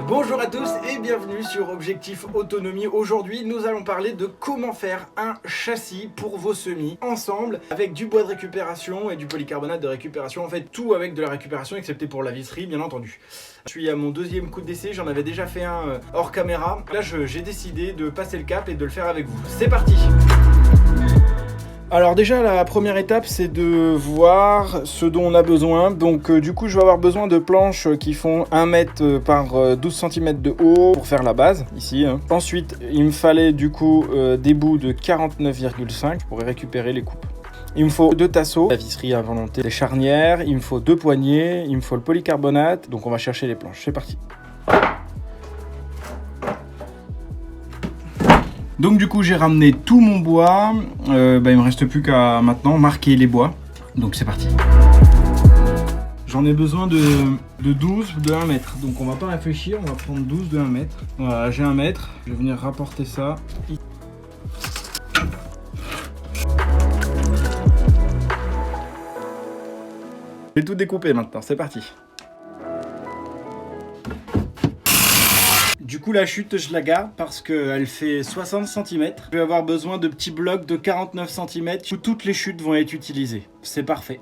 Bonjour à tous et bienvenue sur Objectif Autonomie. Aujourd'hui, nous allons parler de comment faire un châssis pour vos semis ensemble avec du bois de récupération et du polycarbonate de récupération. En fait, tout avec de la récupération excepté pour la visserie, bien entendu. Je suis à mon deuxième coup d'essai, j'en avais déjà fait un hors caméra. Là, j'ai décidé de passer le cap et de le faire avec vous. C'est parti! Alors déjà la première étape c'est de voir ce dont on a besoin. Donc du coup je vais avoir besoin de planches qui font 1 mètre par 12 cm de haut pour faire la base ici. Ensuite il me fallait du coup des bouts de 49,5 pour récupérer les coupes. Il me faut 2 tasseaux, la visserie à volonté, des charnières, il me faut 2 poignées, il me faut le polycarbonate. Donc on va chercher les planches, c'est parti. Donc du coup j'ai ramené tout mon bois, il me reste plus qu'à maintenant marquer les bois, donc c'est parti. J'en ai besoin de 12 de 1 mètre, donc on va pas réfléchir, on va prendre 12 de 1 mètre. Voilà, j'ai 1 mètre, je vais venir rapporter ça. Je vais tout découper maintenant, c'est parti. Du coup la chute je la garde parce qu'elle fait 60 cm. Je vais avoir besoin de petits blocs de 49 cm où toutes les chutes vont être utilisées. C'est parfait.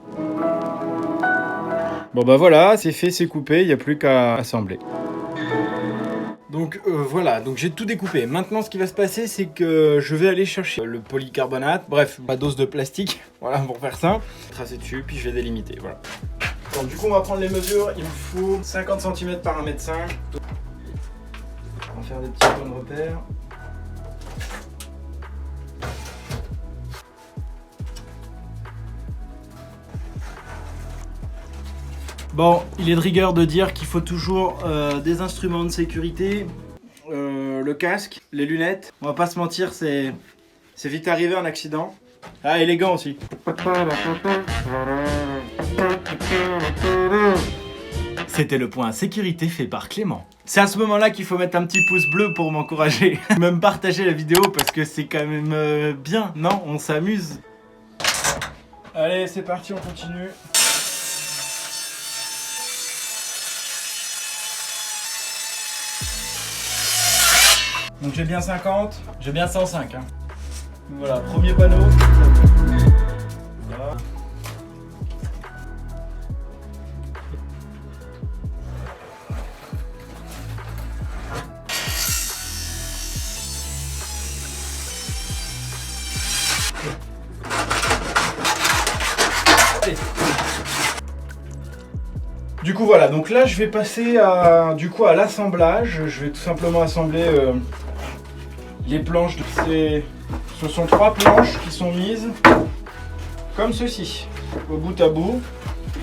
Bon bah voilà, c'est fait, c'est coupé, il n'y a plus qu'à assembler. Donc voilà, donc j'ai tout découpé. Maintenant ce qui va se passer c'est que je vais aller chercher le polycarbonate, bref, ma dose de plastique, voilà pour faire simple. Tracer dessus, puis je vais délimiter, voilà. Donc du coup on va prendre les mesures, il me faut 50 cm par 1,5 m. On va faire des petits points de repère. Bon, il est de rigueur de dire qu'il faut toujours des instruments de sécurité, le casque, les lunettes. On va pas se mentir, c'est vite arrivé un accident. Ah, et les gants aussi. C'était le point sécurité fait par Clément. C'est à ce moment-là qu'il faut mettre un petit pouce bleu pour m'encourager. Même partager la vidéo parce que c'est quand même bien, non? On s'amuse. Allez, c'est parti, on continue. Donc j'ai bien 50, j'ai bien 105. Hein. Voilà, premier panneau. Voilà. Du coup voilà, donc là je vais passer à l'assemblage. Je vais tout simplement assembler les planches. Ce sont 3 planches qui sont mises comme ceci, au bout à bout.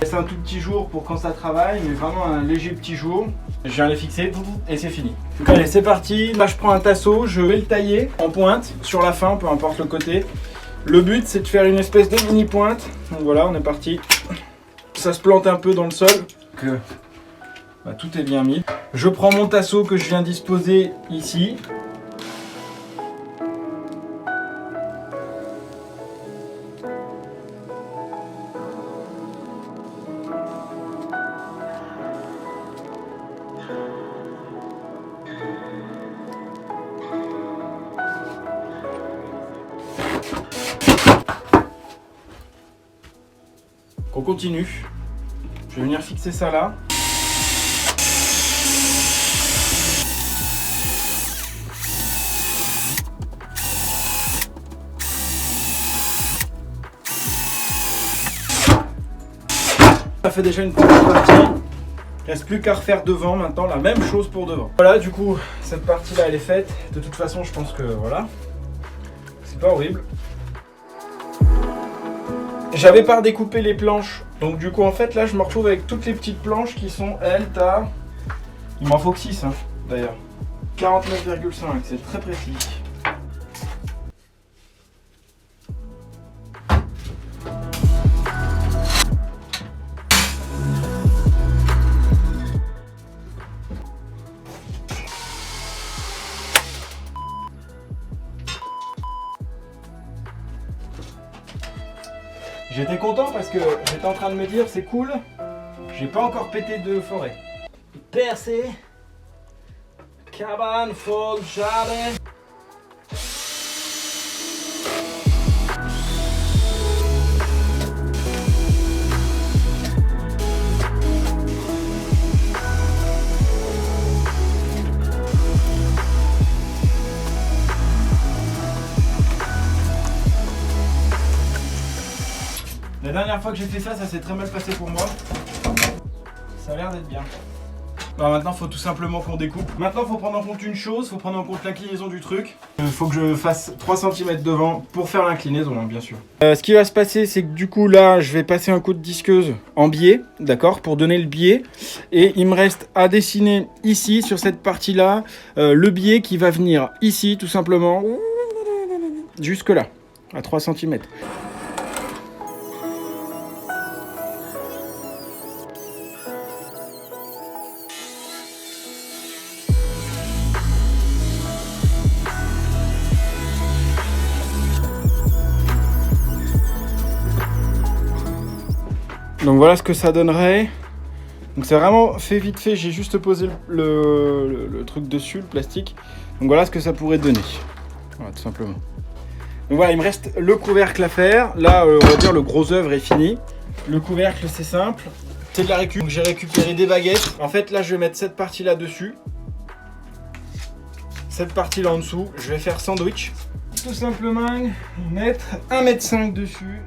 C'est un tout petit jour pour quand ça travaille, mais vraiment un léger petit jour. Je viens les fixer et c'est fini. Allez, c'est parti. Là je prends un tasseau, je vais le tailler en pointe sur la fin, peu importe le côté. Le but c'est de faire une espèce de mini pointe. Donc voilà, on est parti. Ça se plante un peu dans le sol. Tout est bien mis. Je prends mon tasseau que je viens disposer ici. On continue. Je vais venir fixer ça là. Ça fait déjà une première partie. Il reste plus qu'à refaire devant maintenant, la même chose pour devant. Voilà, du coup, cette partie là elle est faite. De toute façon, je pense que voilà. C'est pas horrible. J'avais pas redécoupé les planches. Donc du coup en fait là je me retrouve avec toutes les petites planches qui sont elles à... Il m'en faut que 6 hein, d'ailleurs. 49,5, c'est très précis. J'étais content parce que j'étais en train de me dire c'est cool, j'ai pas encore pété de forêt. Percé, cabane forjade. La dernière fois que j'ai fait ça, ça s'est très mal passé pour moi. Ça a l'air d'être bien. Alors maintenant, il faut tout simplement qu'on découpe. Maintenant, il faut prendre en compte une chose, il faut prendre en compte l'inclinaison du truc. Il faut que je fasse 3 cm devant pour faire l'inclinaison, hein, bien sûr. Ce qui va se passer, c'est que du coup, là, je vais passer un coup de disqueuse en biais, d'accord, pour donner le biais. Et il me reste à dessiner ici, sur cette partie-là, le biais qui va venir ici, tout simplement, jusque là, à 3 cm. Donc voilà ce que ça donnerait. Donc c'est vraiment fait vite fait, j'ai juste posé le truc dessus, le plastique. Donc voilà ce que ça pourrait donner. Voilà, tout simplement. Donc voilà, il me reste le couvercle à faire. Là, on va dire le gros œuvre est fini. Le couvercle, c'est simple. C'est de la récup. Donc j'ai récupéré des baguettes. En fait, là, je vais mettre cette partie-là dessus. Cette partie-là en dessous. Je vais faire sandwich. Tout simplement, mettre 1,5 m dessus.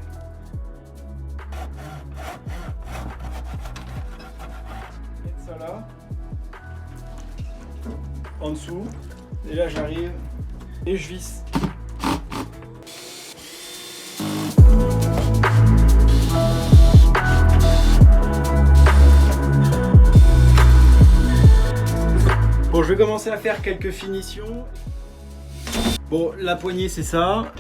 Là en dessous et là j'arrive et je visse. Bon, je vais commencer à faire quelques finitions. Bon, la poignée c'est ça.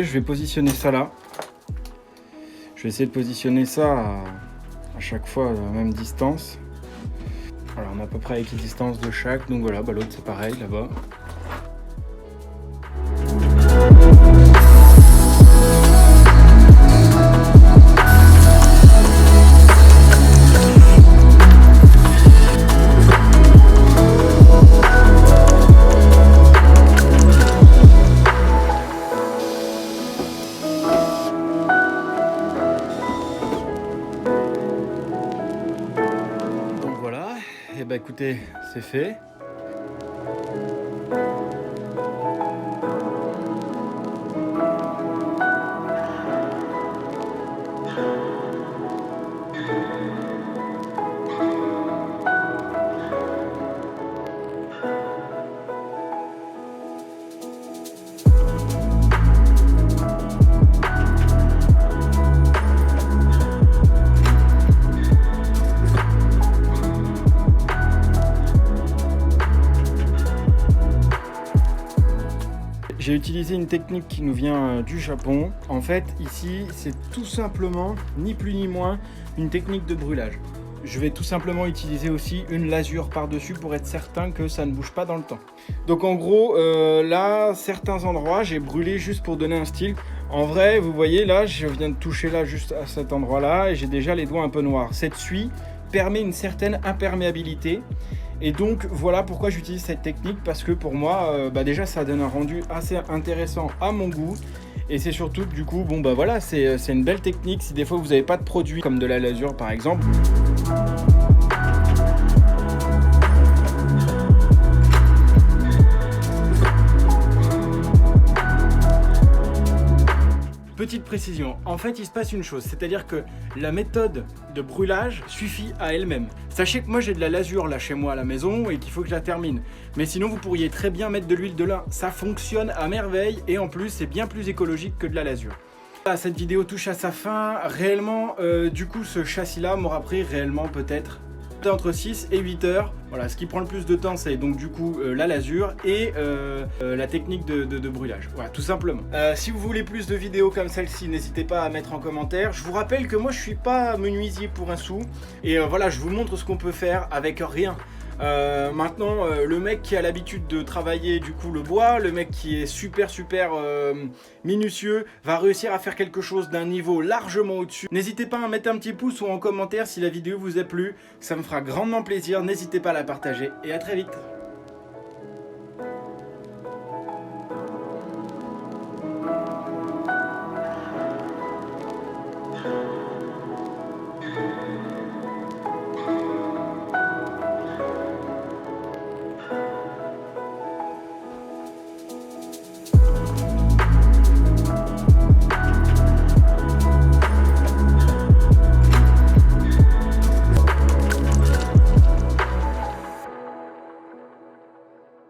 Je vais positionner ça là. Je vais essayer de positionner ça à chaque fois à la même distance. Alors on est à peu près à l'équidistance de chaque. Donc voilà, bah, l'autre c'est pareil là-bas. Et bah écoutez, c'est fait. J'ai utilisé une technique qui nous vient du Japon. En fait, ici, c'est tout simplement, ni plus ni moins, une technique de brûlage. Je vais tout simplement utiliser aussi une lasure par-dessus pour être certain que ça ne bouge pas dans le temps. Donc en gros, là, certains endroits, j'ai brûlé juste pour donner un style. En vrai, vous voyez, là, je viens de toucher là, juste à cet endroit-là, et j'ai déjà les doigts un peu noirs. Cette suie permet une certaine imperméabilité. Et donc voilà pourquoi j'utilise cette technique, parce que pour moi déjà ça donne un rendu assez intéressant à mon goût. Et c'est surtout que du coup bon bah voilà, c'est une belle technique si des fois vous n'avez pas de produit comme de la lasure par exemple. Petite précision, en fait il se passe une chose, c'est-à-dire que la méthode de brûlage suffit à elle-même. Sachez que moi j'ai de la lasure là chez moi à la maison et qu'il faut que je la termine. Mais sinon vous pourriez très bien mettre de l'huile de lin, ça fonctionne à merveille et en plus c'est bien plus écologique que de la lasure. Cette vidéo touche à sa fin, réellement du coup ce châssis là m'aura pris réellement peut-être entre 6 et 8 heures. Voilà, ce qui prend le plus de temps c'est donc du coup la lasure et la technique de brûlage. Voilà, tout simplement. Si vous voulez plus de vidéos comme celle-ci, n'hésitez pas à mettre en commentaire. Je vous rappelle que moi je suis pas menuisier pour un sou et voilà, je vous montre ce qu'on peut faire avec rien. Maintenant, le mec qui a l'habitude de travailler du coup le bois, le mec qui est super minutieux, va réussir à faire quelque chose d'un niveau largement au-dessus. N'hésitez pas à mettre un petit pouce ou en commentaire si la vidéo vous a plu, ça me fera grandement plaisir. N'hésitez pas à la partager et à très vite.